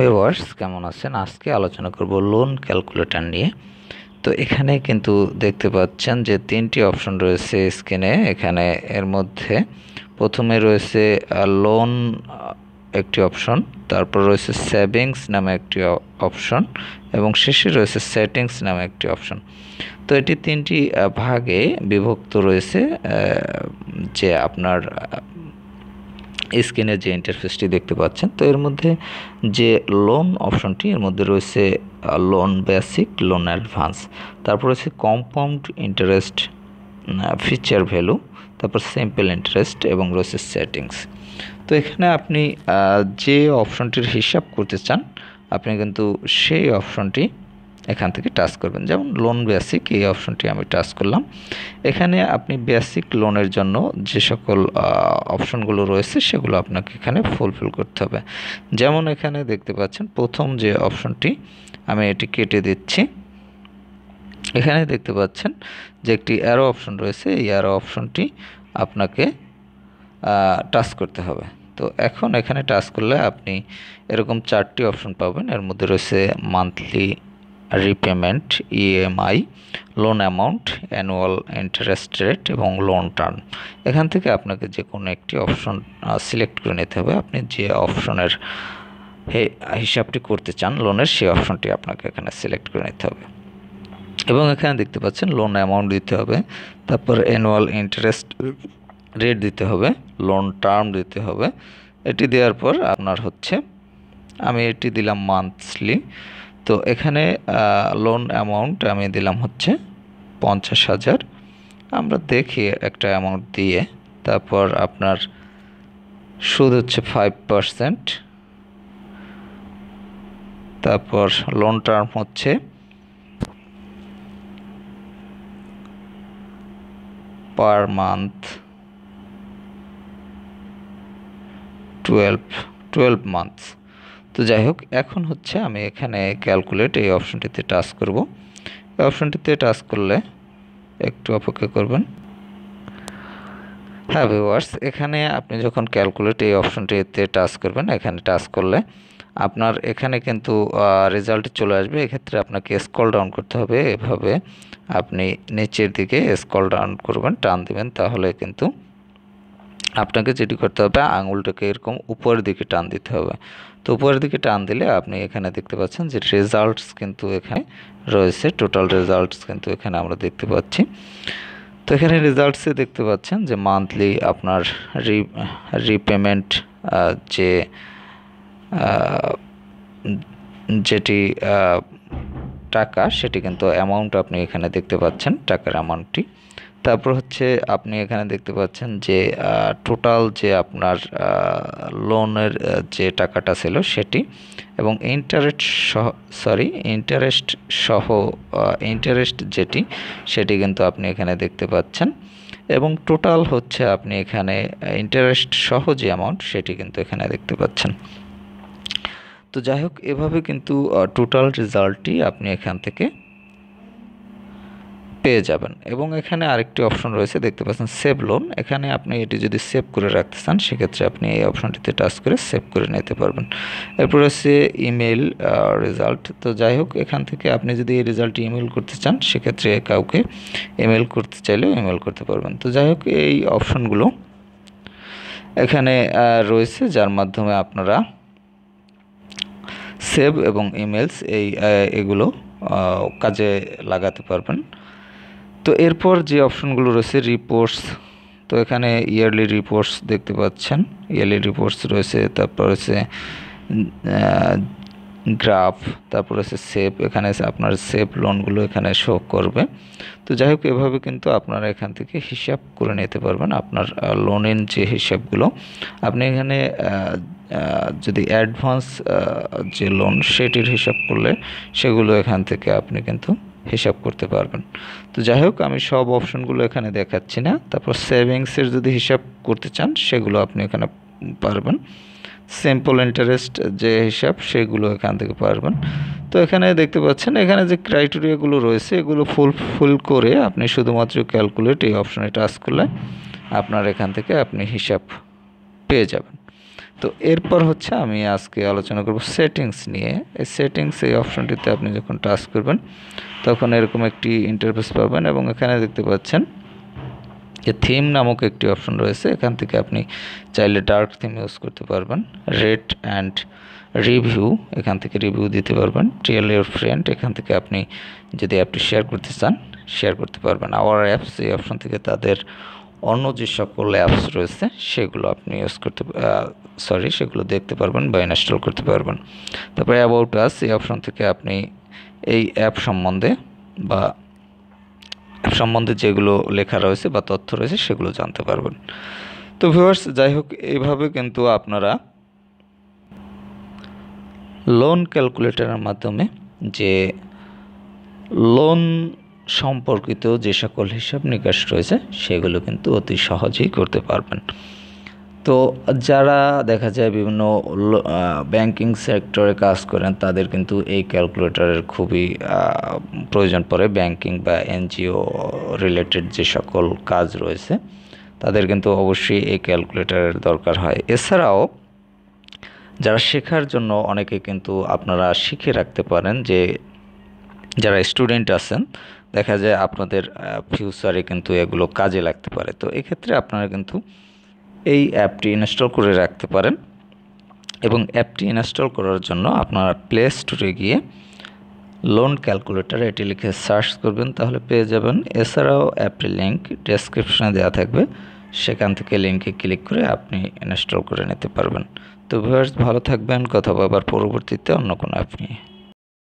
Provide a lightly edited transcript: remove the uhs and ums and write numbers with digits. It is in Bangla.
ভিউয়ার্স কেমন আছেন? আজকে আলোচনা করব লোন ক্যালকুলেটর নিয়ে। তো এখানে কিন্তু দেখতে পাচ্ছেন যে ৩টি অপশন রয়েছে স্ক্রিনে। এখানে এর মধ্যে প্রথমে রয়েছে লোন একটি অপশন, তারপর রয়েছে সেভিংস নামে একটি অপশন এবং শেষে রয়েছে সেটিংস নামে একটি অপশন। তো এটি ৩টি ভাগে বিভক্ত রয়েছে। যে আপনার স্ক্রিনে যে ইন্টারফেসটি দেখতে পাচ্ছেন, তো এর মধ্যে যে লোন অপশনটি, এর মধ্যে রয়েছে লোন বেসিক, লোন অ্যাডভান্স, তারপর রয়েছে কম্পাউন্ড ইন্টারেস্ট, ফিচার ভ্যালু, তারপর সিম্পল ইন্টারেস্ট এবং রয়েছে সেটিংস। তো এখানে আপনি যে অপশনটির হিসাব করতে চান আপনি কিন্তু সেই অপশনটি এখান থেকে টাচ করবেন। যেমন লোন বেসিক, এই অপশনটি আমি টাচ করলাম। এখানে আপনি বেসিক লোনের জন্য যে সকল অপশনগুলো রয়েছে সেগুলো আপনাকে এখানে ফুলফিল করতে হবে। যেমন এখানে দেখতে পাচ্ছেন প্রথম যে অপশনটি, আমি এটি কেটে দিচ্ছি। এখানে দেখতে পাচ্ছেন যে একটি অ্যারো অপশন রয়েছে, এই অ্যারো অপশনটি আপনাকে টাচ করতে হবে। তো এখন এখানে টাচ করলে আপনি এরকম 4টি অপশন পাবেন। এর মধ্যে রয়েছে monthly repayment, EMI, loan amount, annual interest rate এবং লোন টার্ম। এখান থেকে আপনাকে যে কোনো একটি অপশন সিলেক্ট করে নিতে হবে। আপনি যে অপশনের হিসাবটি করতে চান লোনের, সেই অপশনটি আপনাকে এখানে সিলেক্ট করে নিতে হবে। এবং এখানে দেখতে পাচ্ছেন লোন অ্যামাউন্ট দিতে হবে, তারপর অ্যানুয়াল ইন্টারেস্ট রেট দিতে হবে, লোন টার্ম দিতে হবে। এটি দেওয়ার পর আপনার হচ্ছে, আমি এটি দিলাম মান্থলি। তো এখানে লোন অ্যামাউন্ট আমি দিলাম হচ্ছে 50,000। আমরা দেখি একটা অ্যামাউন্ট দিয়ে, তারপর আপনার সুদ হচ্ছে 5%, তারপর লোন টার্ম হচ্ছে পার মান্থ 12 মান্থস। তো যাই হোক, এখন হচ্ছে আমি এখানে ক্যালকুলেট এই অপশনটিতে টাচ করব। এই অপশনটিতে টাচ করলে একটু অপেক্ষা করবেন। হ্যাঁ ভিউয়ার্স, এখানে আপনি যখন ক্যালকুলেট এই অপশনটিতে টাচ করবেন, এখানে টাচ করলে আপনার এখানে কিন্তু রেজাল্ট চলে আসবে। এক্ষেত্রে আপনাকে স্ক্রল ডাউন করতে হবে। এভাবে আপনি নিচের দিকে স্ক্রল ডাউন করবেন, টান দিবেন, তাহলে কিন্তু আপনাকে যেটি করতে হবে আঙুলটাকে এরকম উপরের দিকে টান দিতে হবে। তো উপরের দিকে টান দিলে আপনি এখানে দেখতে পাচ্ছেন যে রেজাল্টস কিন্তু এখানে রয়েছে, টোটাল রেজাল্টস কিন্তু এখানে আমরা দেখতে পাচ্ছি। তো এখানে রেজাল্টসে দেখতে পাচ্ছেন যে মান্থলি আপনার রিপেমেন্ট যে যেটি টাকা, সেটি কিন্তু অ্যামাউন্ট আপনি এখানে দেখতে পাচ্ছেন, টাকার অ্যামাউন্টটি। তারপর হচ্ছে আপনি এখানে দেখতে পাচ্ছেন যে টোটাল যে আপনার লোনের যে টাকাটা ছিল সেটি, এবং ইন্টারেস্ট যেটি, সেটি কিন্তু আপনি এখানে দেখতে পাচ্ছেন। এবং টোটাল হচ্ছে আপনি এখানে ইন্টারেস্ট সহ যে অ্যামাউন্ট সেটি কিন্তু এখানে দেখতে পাচ্ছেন। তো যাই হোক, এভাবে কিন্তু টোটাল রেজাল্টটি আপনি এখান থেকে পেয়ে যাবেন। এবং এখানে আরেকটি অপশন রয়েছে, দেখতে পাচ্ছেন সেভ লোন। এখানে আপনি এটি যদি সেভ করে রাখতে চান, সেক্ষেত্রে আপনি এই অপশনটিতে টাচ করে সেভ করে নিতে পারবেন। এরপর হচ্ছে ইমেল রেজাল্ট। তো যাই হোক, এখান থেকে আপনি যদি এই রেজাল্টটি ইমেল করতে চান, সেক্ষেত্রে কাউকে ইমেল করতে চাইলেও ইমেল করতে পারবেন। তো যাই হোক, এই অপশনগুলো এখানে রয়েছে, যার মাধ্যমে আপনারা সেভ এবং ইমেলস এগুলো কাজে লাগাতে পারবেন। তো এরপর যে অপশনগুলো রয়েছে রিপোর্টস, তো এখানে ইয়ারলি রিপোর্টস দেখতে পাচ্ছেন, ইয়ারলি রিপোর্টস রয়েছে, তারপর হচ্ছে গ্রাফ, তারপর হচ্ছে সেভ। এখানে আপনার সেভ লোনগুলো এখানে শো করবে। তো যাই হোক, এভাবে কিন্তু আপনারা এখান থেকে হিসাব করে নিতে পারবেন আপনার লোনের যে হিসাবগুলো। আপনি এখানে যদি অ্যাডভান্স যে লোন সেটির হিসাব করলে সেগুলো এখান থেকে আপনি কিন্তু হিসাব করতে পারবেন। তো যাই হোক, আমি সব অপশনগুলো এখানে দেখাচ্ছি না। তারপর সেভিংসের যদি হিসাব করতে চান সেগুলো আপনি এখানে পারবেন। সিম্পল ইন্টারেস্ট যে হিসাব, সেগুলো এখান থেকে পারবেন। তো এখানে দেখতে পাচ্ছেন এখানে যে ক্রাইটেরিয়াগুলো রয়েছে এগুলো ফুলফিল করে আপনি শুধুমাত্র ক্যালকুলেট এই অপশনে টাচ করলে আপনার এখান থেকে আপনি হিসাব পেয়ে যাবেন। তো এরপর হচ্ছে আমি আজকে আলোচনা করব সেটিংস নিয়ে। এই সেটিংস এই অপশনটিতে আপনি যখন টাচ করবেন তখন এরকম একটি ইন্টারফেস পাবেন এবং এখানে দেখতে পাচ্ছেন যে থিম নামক একটি অপশন রয়েছে। এখান থেকে আপনি চাইলে ডার্ক থিম ইউজ করতে পারবেন। রেট অ্যান্ড রিভিউ, এখান থেকে রিভিউ দিতে পারবেন। টেল ইউর ফ্রেন্ড, এখান থেকে আপনি যদি অ্যাপটি শেয়ার করতে চান শেয়ার করতে পারবেন। আওয়ার অ্যাপস, এই অপশন থেকে তাদের অন্য যে সকল অ্যাপস রয়েছে সেগুলো আপনি ইউজ করতে সেগুলো দেখতে পারবেন বা ইনস্টল করতে পারবেন। তারপরে অ্যাবাউট আস, এই অপশন থেকে আপনি এই অ্যাপ সম্বন্ধে যেগুলো লেখা রয়েছে বা তথ্য রয়েছে সেগুলো জানতে পারবেন। তো ভিউয়ার্স, যাই হোক, এইভাবে কিন্তু আপনারা লোন ক্যালকুলেটরের মাধ্যমে যে লোন সম্পর্কিত যে সকল হিসাব নিকাশ রয়েছে সেগুলো কিন্তু অতি সহজেই করতে পারবেন। তো যারা দেখা যায় বিভিন্ন ব্যাংকিং সেক্টরে কাজ করেন তাদের কিন্তু এই ক্যালকুলেটরের খুবই প্রয়োজন পড়ে। ব্যাংকিং বা এনজিও রিলেটেড যে সকল কাজ রয়েছে তাদের কিন্তু অবশ্যই এই ক্যালকুলেটরের দরকার হয়। এছাড়াও যারা শেখার জন্য অনেকে কিন্তু আপনারা শিখে রাখতে পারেন, যে যারা স্টুডেন্ট আছেন দেখা যায় আপনাদের ফিউচারে কিন্তু এগুলো কাজে লাগতে পারে। তো এক্ষেত্রে আপনারা কিন্তু এই অ্যাপটি ইনস্টল করে রাখতে পারেন এবং অ্যাপটি ইনস্টল করার জন্য আপনারা প্লে স্টোরে গিয়ে লোন ক্যালকুলেটর এটি লিখে সার্চ করবেন, তাহলে পেয়ে যাবেন। এছাড়াও অ্যাপটির লিঙ্ক ডেসক্রিপশনে দেওয়া থাকবে, সেখান থেকে লিঙ্কে ক্লিক করে আপনি ইনস্টল করে নিতে পারবেন। তো ভিউয়ার্স, ভালো থাকবেন, কথা বলবার পরবর্তীতে অন্য কোনো অ্যাপ নিয়ে।